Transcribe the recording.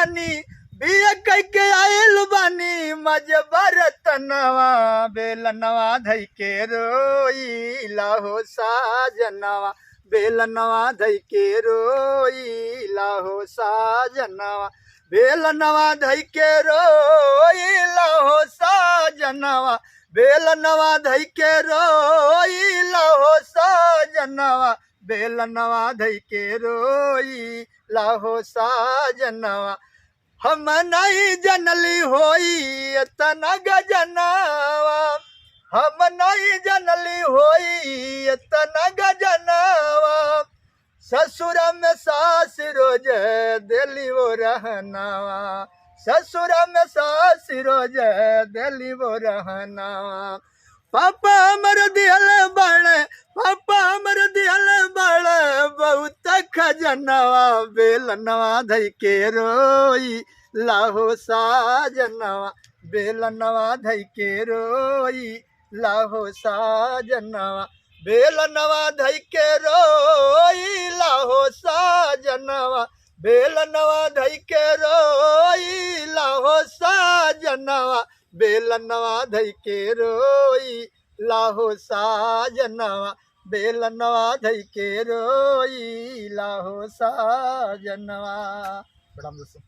बानी बिया कह के आयल बानी मजबर तनवा बेलनवा धई के रोईला हो साजनवा बेलनवा धई के रोईला हो साजनवा बेलनवा धई के रोईला हो साजनवा बेलनवा धई के रोईला हो साजनवा बेलनवा धई के रोईला हो साजनवा हम नहीं जनली होई इतना गजनवा हम नहीं जनली होई इतना गजनवा ससुर में सास रोज दिली वो रहनावा ससुर में सास रोज दिली वो रहनावा पापा हमर दिहल बड़ पापा हमर दिहल बड़ बहुत खजनवा बेलनवा धई के रोई लाहो साजनवा बेलनवा धई के रोई लाहो साजनवा बेलनवा धई के रोई लाहो साजनवा बेलनवा धई के रोई लाहो साजनवा बेलनवा धई के रोई लाहो साजनवा बेलनवा धई के रोई लाहो साजनवा। प्रणाम दोस्तों।